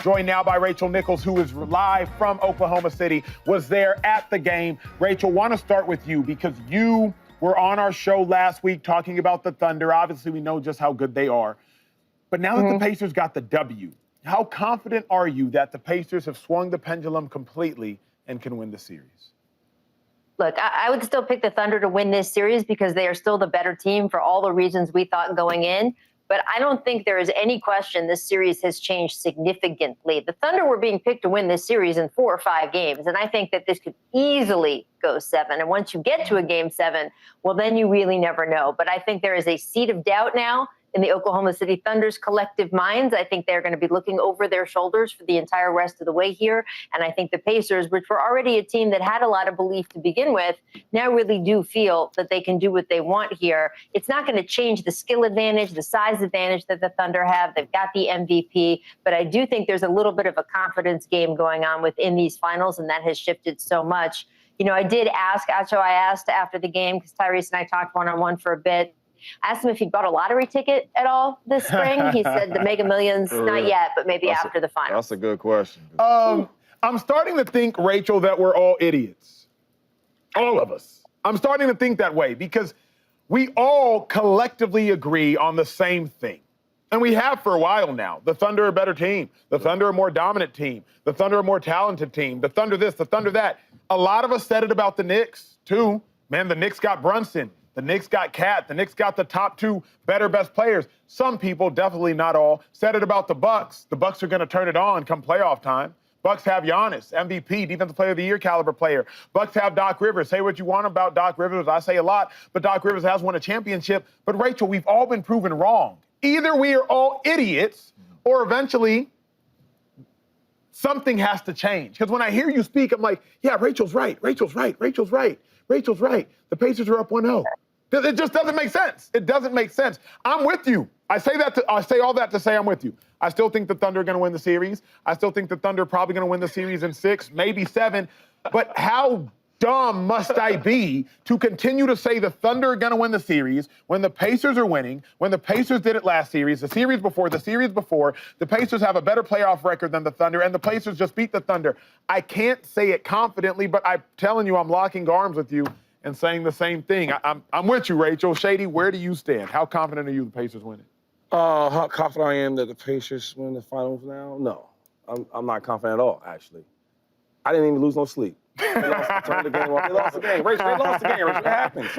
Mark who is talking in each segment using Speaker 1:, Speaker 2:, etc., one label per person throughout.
Speaker 1: Joined now by Rachel Nichols, who is live from Oklahoma City, was there at the game. Rachel, want to start with you because you were on our show last week talking about the Thunder. Obviously, we know just how good they are. But now that the Pacers got the W, how confident are you that the Pacers have swung the pendulum completely and can win the series?
Speaker 2: Look, I would still pick the Thunder to win this series because they are still the better team for all the reasons we thought going in. But I don't think there is any question this series has changed significantly. The Thunder were being picked to win this series in 4 or 5 games, and I think that this could easily go 7. And once you get to a game 7, well, then you really never know. But I think there is a seed of doubt now in the Oklahoma City Thunder's collective minds. I think they're going to be looking over their shoulders for the entire rest of the way here. And I think the Pacers, which were already a team that had a lot of belief to begin with, now really do feel that they can do what they want here. It's not going to change the skill advantage, the size advantage that the Thunder have. They've got the MVP. But I do think there's a little bit of a confidence game going on within these finals, and that has shifted so much. You know, I did ask Acho, I asked after the game, because Tyrese and I talked one-on-one for a bit. I asked him if he'd bought a lottery ticket at all this spring. He said the Mega Millions, not yet, but maybe after the finals.
Speaker 3: That's a good question.
Speaker 1: I'm starting to think, Rachel, that we're all idiots. All of us. I'm starting to think that way because we all collectively agree on the same thing. And we have for a while now. The Thunder are a better team. The Thunder are a more dominant team. The Thunder are a more talented team. The Thunder this, the Thunder that. A lot of us said it about the Knicks, too. Man, the Knicks got Brunson. The Knicks got Cat. The Knicks got the top 2 better, best players. Some people, definitely not all, said it about the Bucks. The Bucks are going to turn it on come playoff time. Bucks have Giannis, MVP, Defensive Player of the Year caliber player. Bucks have Doc Rivers. Say what you want about Doc Rivers. I say a lot, but Doc Rivers has won a championship. But, Rachel, we've all been proven wrong. Either we are all idiots or eventually something has to change. Because when I hear you speak, I'm like, yeah, Rachel's right. Rachel's right. Rachel's right. Rachel's right. The Pacers are up 1-0. It just doesn't make sense. It doesn't make sense. I'm with you. I say all that to say I'm with you. I still think the Thunder are going to win the series. I still think the Thunder are probably going to win the series in 6, maybe 7. But how dumb must I be to continue to say the Thunder are going to win the series when the Pacers are winning, when the Pacers did it last series, the series before, the Pacers have a better playoff record than the Thunder, and the Pacers just beat the Thunder. I can't say it confidently, but I'm telling you, I'm locking arms with you and saying the same thing. I'm with you, Rachel. Shady, where do you stand? How confident are you the Pacers winning?
Speaker 4: How confident I am that the Pacers win the finals now? No, I'm not confident at all, actually. I didn't even lose no sleep. They lost, turned the game off. They lost the game. Rachel, they lost the game, Rachel. What happens?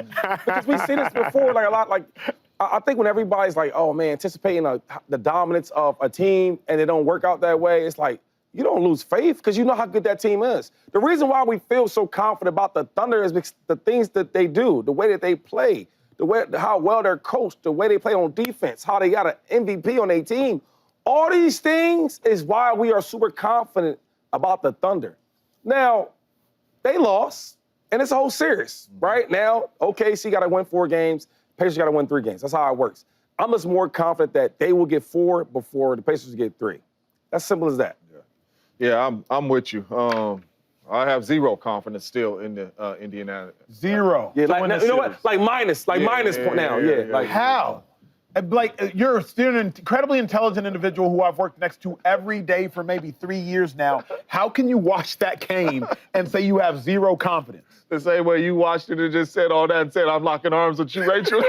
Speaker 4: Because we've seen this before, like a lot, like, I think when everybody's like, oh man, anticipating the dominance of a team and it don't work out that way, it's like, you don't lose faith because you know how good that team is. The reason why we feel so confident about the Thunder is because the things that they do, the way that they play, how well they're coached, the way they play on defense, how they got an MVP on their team. All these things is why we are super confident about the Thunder. Now, they lost, and it's a whole series, right? Now, OKC got to win 4 games, Pacers got to win 3 games. That's how it works. I'm just more confident that they will get 4 before the Pacers get 3. That's simple as that.
Speaker 3: Yeah, I'm with you. I have 0 confidence still in the Indiana.
Speaker 1: 0.
Speaker 4: Yeah, like, you know what? Like minus point now. Yeah.
Speaker 1: Like how? Like, you're still an incredibly intelligent individual who I've worked next to every day for maybe 3 years now. How can you watch that game and say you have 0 confidence?
Speaker 3: The same way you watched it and just said all that and said, I'm locking arms with you, Rachel.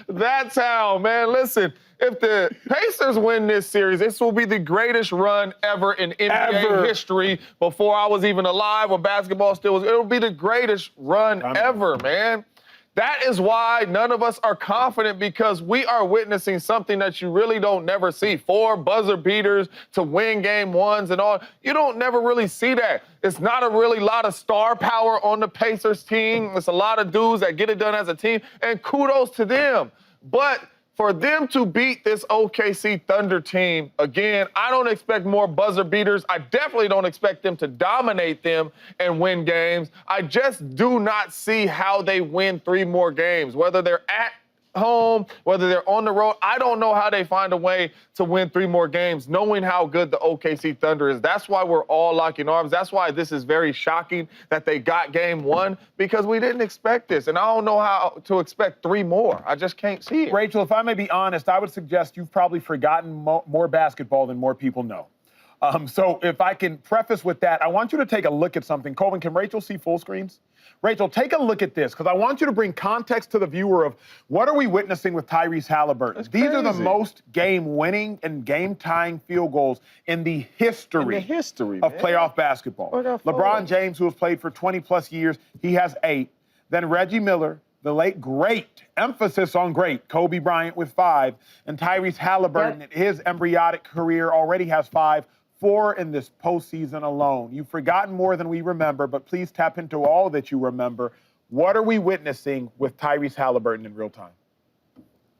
Speaker 3: That's how, man. Listen, if the Pacers win this series, this will be the greatest run ever in NBA history. Before I was even alive, when basketball still was, it'll be the greatest run ever, man. That is why none of us are confident, because we are witnessing something that you really don't never see. 4 buzzer beaters to win game 1s and all. You don't never really see that. It's not a really lot of star power on the Pacers team. It's a lot of dudes that get it done as a team, and kudos to them. But for them to beat this OKC Thunder team, again, I don't expect more buzzer beaters. I definitely don't expect them to dominate them and win games. I just do not see how they win 3 more games, whether they're at home, whether they're on the road. I don't know how they find a way to win 3 more games, knowing how good the OKC Thunder is. That's why we're all locking arms. That's why this is very shocking that they got game 1, because we didn't expect this. And I don't know how to expect 3 more. I just can't see it.
Speaker 1: Rachel, if I may be honest, I would suggest you've probably forgotten more basketball than more people know. So if I can preface with that, I want you to take a look at something. Colvin, can Rachel see full screens? Rachel, take a look at this, because I want you to bring context to the viewer of what are we witnessing with Tyrese Haliburton. These are the most game-winning and game-tying field goals in the history, of playoff basketball. LeBron James, who has played for 20-plus years, he has 8. Then Reggie Miller, the late great, emphasis on great, Kobe Bryant with 5. And Tyrese Haliburton, his embryonic career already has 5. 4 in this postseason alone. You've forgotten more than we remember, but please tap into all that you remember. What are we witnessing with Tyrese Haliburton in real time?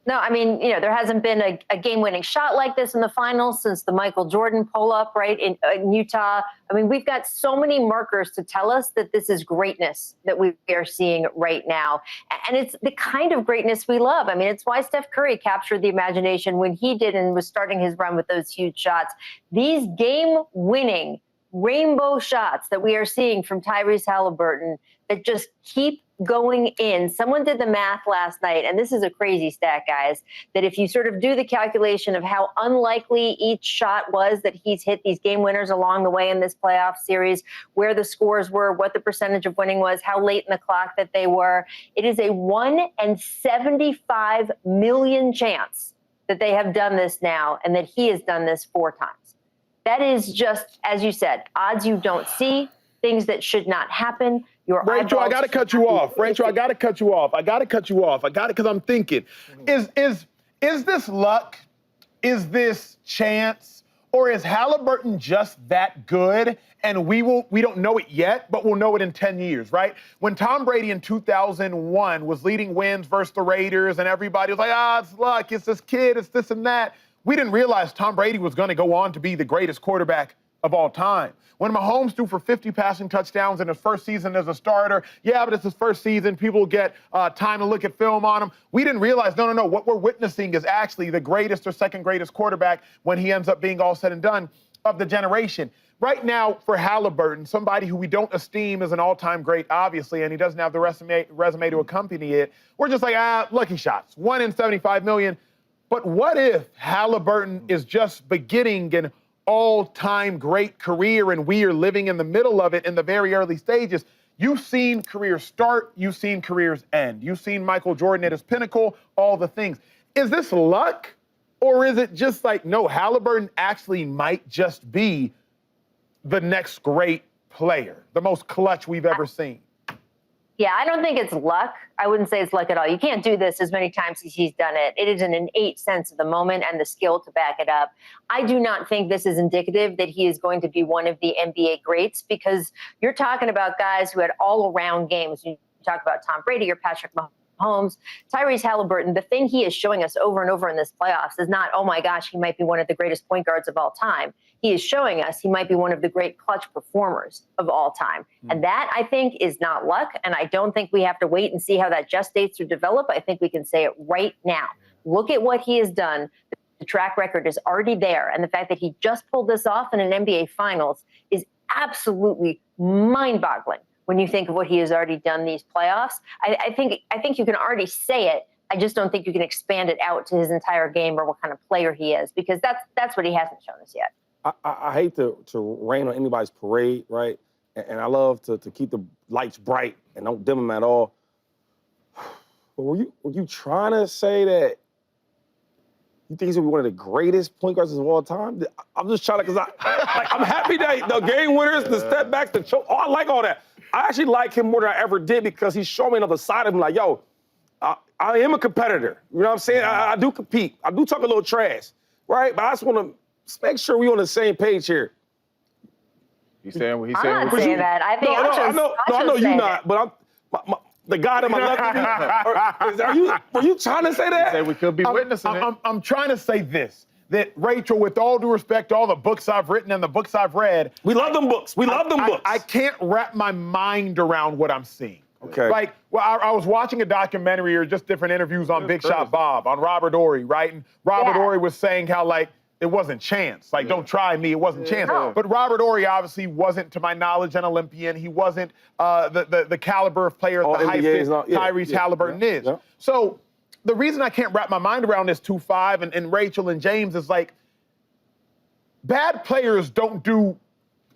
Speaker 2: No, I mean, there hasn't been a game-winning shot like this in the finals since the Michael Jordan pull-up, right, in Utah. I mean, we've got so many markers to tell us that this is greatness that we are seeing right now. And it's the kind of greatness we love. I mean, it's why Steph Curry captured the imagination when he did and was starting his run with those huge shots. These game-winning rainbow shots that we are seeing from Tyrese Haliburton that just keep going in. Someone did the math last night, and this is a crazy stat, guys, that if you sort of do the calculation of how unlikely each shot was that he's hit these game winners along the way in this playoff series, where the scores were, what the percentage of winning was, how late in the clock that they were, it is a 1 in 75 million chance that they have done this now and that he has done this 4 times. That is just, as you said, odds you don't see, things that should not happen.
Speaker 1: Rachel, I got to cut you off. Rachel, I got to cut you off. Because I'm thinking, is this luck? Is this chance? Or is Haliburton just that good? And we don't know it yet, but we'll know it in 10 years, right? When Tom Brady in 2001 was leading wins versus the Raiders and everybody was like, it's luck, it's this kid, it's this and that. We didn't realize Tom Brady was going to go on to be the greatest quarterback of all time. When Mahomes threw for 50 passing touchdowns in his first season as a starter, but it's his first season, people get time to look at film on him. We didn't realize, no, what we're witnessing is actually the greatest or second greatest quarterback when he ends up being all said and done of the generation. Right now, for Haliburton, somebody who we don't esteem as an all-time great, obviously, and he doesn't have the resume to accompany it, we're just like, lucky shots, 1 in 75 million. But what if Haliburton is just beginning an all-time great career and we are living in the middle of it in the very early stages? You've seen careers start, you've seen careers end. You've seen Michael Jordan at his pinnacle, all the things. Is this luck? Or is it just like, no, Haliburton actually might just be the next great player, the most clutch we've ever seen?
Speaker 2: Yeah, I don't think it's luck. I wouldn't say it's luck at all. You can't do this as many times as he's done it. It is an innate sense of the moment and the skill to back it up. I do not think this is indicative that he is going to be one of the NBA greats, because you're talking about guys who had all-around games. You talk about Tom Brady or Patrick Mahomes. Tyrese Haliburton, the thing he is showing us over and over in this playoffs is not, oh my gosh, he might be one of the greatest point guards of all time. He is showing us he might be one of the great clutch performers of all time. And that, I think, is not luck. And I don't think we have to wait and see how that gestates or develop. I think we can say it right now. Look at what he has done. The track record is already there. And the fact that he just pulled this off in an NBA Finals is absolutely mind-boggling when you think of what he has already done these playoffs. I think you can already say it. I just don't think you can expand it out to his entire game or what kind of player he is, because that's what he hasn't shown us yet.
Speaker 4: I hate to rain on anybody's parade, right? And I love to keep the lights bright and don't dim them at all. But were you trying to say that you think he's gonna be one of the greatest point guards of all time? I'm just trying to, because I'm happy that the game winners, the step backs, the choke. Oh, I like all that. I actually like him more than I ever did, because he's showing me another side of him. Like, yo, I am a competitor. You know what I'm saying? I do compete. I do talk a little trash, right? But I just want to make sure we're on the same page here.
Speaker 3: He's saying what he's saying.
Speaker 2: I'm not saying that. I think
Speaker 4: I know you're not, but the guy to my left. Were you trying to say that?
Speaker 3: Say we could be witnessing it.
Speaker 1: I'm trying to say this, that Rachel, with all due respect to all the books I've written and the books I've read,
Speaker 4: we love them books. We love them books.
Speaker 1: I can't wrap my mind around what I'm seeing.
Speaker 4: Okay.
Speaker 1: Like, well, I was watching a documentary or just different interviews on Big Shot Bob, on Robert Ory, right? And Robert Ory was saying how, like, it wasn't chance. Like, don't try me, it wasn't chance.
Speaker 2: No.
Speaker 1: But Robert Ory obviously wasn't, to my knowledge, an Olympian. He wasn't the caliber of player at the height that Tyrese Haliburton is.
Speaker 4: Yeah.
Speaker 1: So the reason I can't wrap my mind around this 2-5 and Rachel and James is like, bad players don't do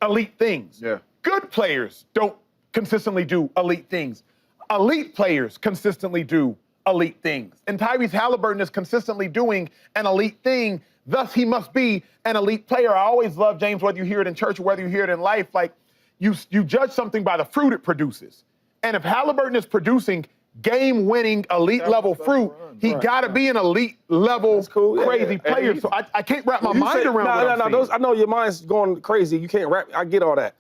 Speaker 1: elite things.
Speaker 3: Yeah.
Speaker 1: Good players don't consistently do elite things. Elite players consistently do elite things. And Tyrese Haliburton is consistently doing an elite thing, thus he must be an elite player. I always love, James, whether you hear it in church or whether you hear it in life, like you judge something by the fruit it produces. And if Haliburton is producing game-winning, elite-level fruit, he got to be an elite-level crazy player. So I can't wrap my mind around
Speaker 4: No, I know your mind's going crazy. You can't wrap. I get all that.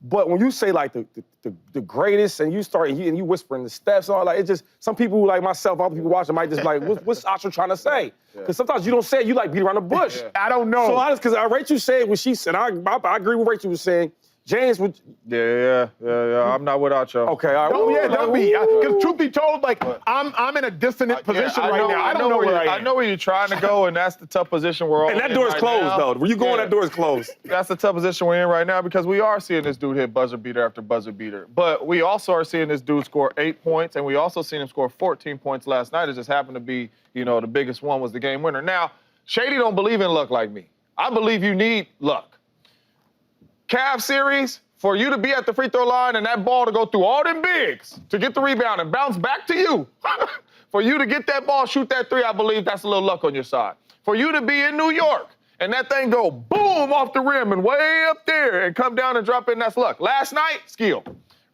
Speaker 4: But when you say like the greatest, and you start and you whispering the steps, all like, it's just some people like myself, other people watching might just like, what's Acho trying to say? Because sometimes you don't say it, you like beat around the bush.
Speaker 1: I don't know.
Speaker 4: So honest, because Rachel said what she said, I agree with Rachel was saying. James would.
Speaker 3: Yeah. I'm not with Acho.
Speaker 4: Okay, all right.
Speaker 1: Don't be. Because truth be told, like I'm in a dissonant position right now. I don't know where I am.
Speaker 3: I know where you're trying to go, and that's the tough position we're all in.
Speaker 4: And that door's closed,
Speaker 3: now.
Speaker 4: though. When you go in, that door is closed.
Speaker 3: That's the tough position we're in right now because we are seeing this dude hit buzzer beater after buzzer beater. But we also are seeing this dude score 8 points, and we also seen him score 14 points last night. It just happened to be, the biggest one was the game winner. Now, Shady don't believe in luck like me. I believe you need luck. Cavs series, for you to be at the free throw line and that ball to go through all them bigs to get the rebound and bounce back to you. For you to get that ball, shoot that three, I believe that's a little luck on your side. For you to be in New York and that thing go boom off the rim and way up there and come down and drop in, that's luck. Last night, skill,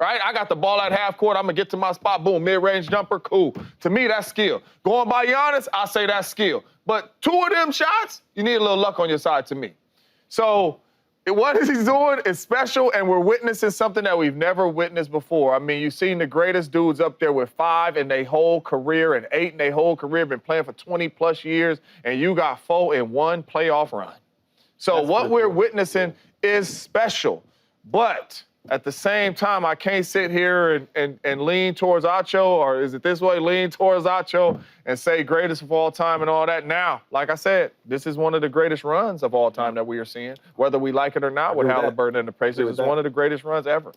Speaker 3: right? I got the ball at half court, I'm gonna get to my spot, boom, mid-range jumper, cool. To me, that's skill. Going by Giannis, I say that's skill. But 2 of them shots, you need a little luck on your side to me. So, what he's doing is special, and we're witnessing something that we've never witnessed before. I mean, you've seen the greatest dudes up there with 5 in their whole career and 8 in their whole career, been playing for 20-plus years, and you got 4 in 1 playoff run. So what we're witnessing is special. But at the same time, I can't sit here and lean towards Acho, or is it this way, lean towards Acho and say greatest of all time and all that. Now, like I said, this is one of the greatest runs of all time that we are seeing, whether we like it or not, with Haliburton and the Pacers. It's one of the greatest runs ever.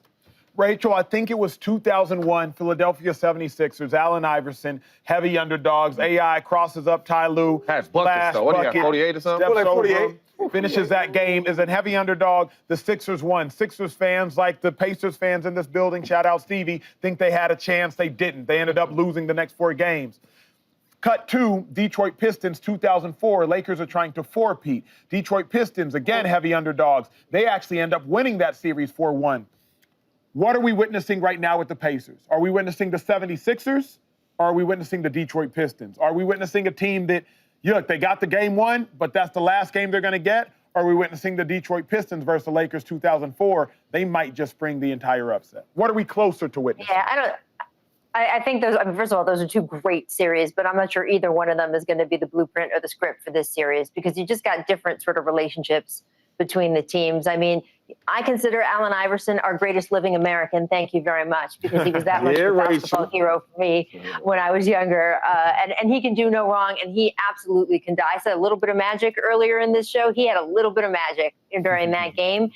Speaker 1: Rachel, I think it was 2001, Philadelphia 76ers, Allen Iverson, heavy underdogs. AI crosses up Ty Lue.
Speaker 3: Has buckets, though. What do you got, 48 or something?
Speaker 1: Steps
Speaker 4: like 48.
Speaker 1: over, finishes that game, is a heavy underdog. The Sixers won. Sixers fans, like the Pacers fans in this building, shout out Stevie, think they had a chance. They didn't. They ended up losing the next 4 games. Cut to Detroit Pistons 2004. Lakers are trying to four-peat. Detroit Pistons, again, heavy underdogs. They actually end up winning that series 4-1. What are we witnessing right now with the Pacers? Are we witnessing the 76ers, or are we witnessing the Detroit Pistons? Are we witnessing a team that, look, they got the game won, but that's the last game they're going to get? Or are we witnessing the Detroit Pistons versus the Lakers 2004? They might just bring the entire upset. What are we closer to witnessing?
Speaker 2: Yeah, I think those, first of all, those are 2 great series, but I'm not sure either one of them is going to be the blueprint or the script for this series because you just got different sort of relationships between the teams. I mean, I consider Allen Iverson our greatest living American. Thank you very much, because he was that much of a basketball hero for me when I was younger. And he can do no wrong, and he absolutely can die. I said a little bit of magic earlier in this show. He had a little bit of magic during that game,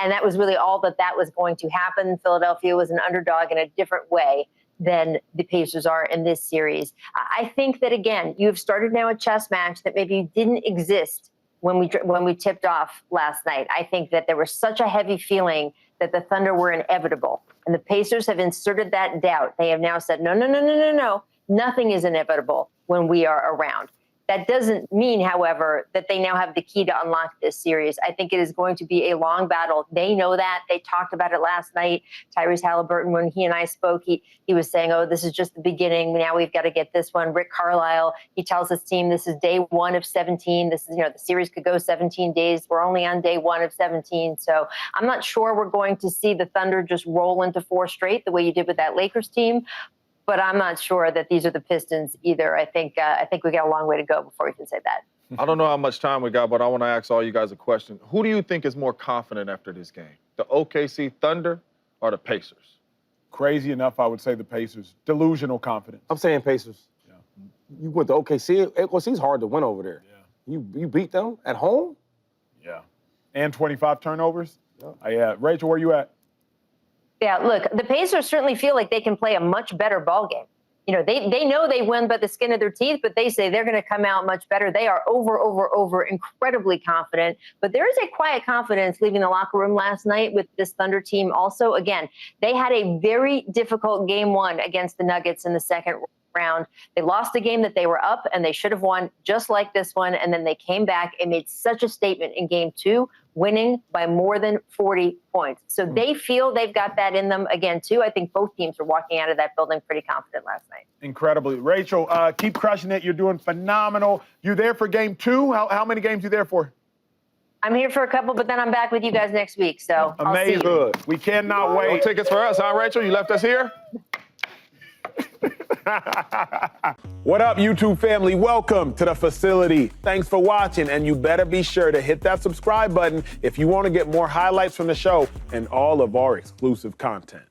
Speaker 2: and that was really all that was going to happen. Philadelphia was an underdog in a different way than the Pacers are in this series. I think that, again, you've started now a chess match that maybe didn't exist when we tipped off last night. I think that there was such a heavy feeling that the Thunder were inevitable. And the Pacers have inserted that doubt. They have now said, no. Nothing is inevitable when we are around. That doesn't mean, however, that they now have the key to unlock this series. I think it is going to be a long battle. They know that. They talked about it last night. Tyrese Haliburton, when he and I spoke, he was saying, oh, this is just the beginning. Now we've got to get this one. Rick Carlisle, he tells his team this is day 1 of 17. This is, the series could go 17 days. We're only on day 1 of 17. So I'm not sure we're going to see the Thunder just roll into 4 straight the way you did with that Lakers team. But I'm not sure that these are the Pistons either. I think we got a long way to go before we can say that.
Speaker 3: I don't know how much time we got, but I want to ask all you guys a question. Who do you think is more confident after this game? The OKC Thunder or the Pacers?
Speaker 1: Crazy enough, I would say the Pacers. Delusional confidence.
Speaker 4: I'm saying Pacers. Yeah. You went to OKC. OKC's hard to win over there. Yeah. You beat them at home?
Speaker 1: Yeah. And 25 turnovers? Yeah. Rachel, where you at?
Speaker 2: Yeah, look, the Pacers certainly feel like they can play a much better ball game. You know, they know they win by the skin of their teeth, but they say they're going to come out much better. They are over, incredibly confident. But there is a quiet confidence leaving the locker room last night with this Thunder team also. Again, they had a very difficult game one against the Nuggets in the second round. They lost a game that they were up and they should have won just like this one. And then they came back and made such a statement in game two, winning by more than 40 points. So they feel they've got that in them again, too. I think both teams are walking out of that building pretty confident last night.
Speaker 1: Incredibly. Rachel, keep crushing it. You're doing phenomenal. You there for game two? How many games you there for?
Speaker 2: I'm here for a couple, but then I'm back with you guys next week. So
Speaker 1: amazing.
Speaker 2: I'll see you.
Speaker 1: We cannot wait.
Speaker 3: No tickets for us, huh, Rachel? You left us here?
Speaker 1: What up, YouTube family? Welcome to the facility. Thanks for watching, and you better be sure to hit that subscribe button if you want to get more highlights from the show and all of our exclusive content.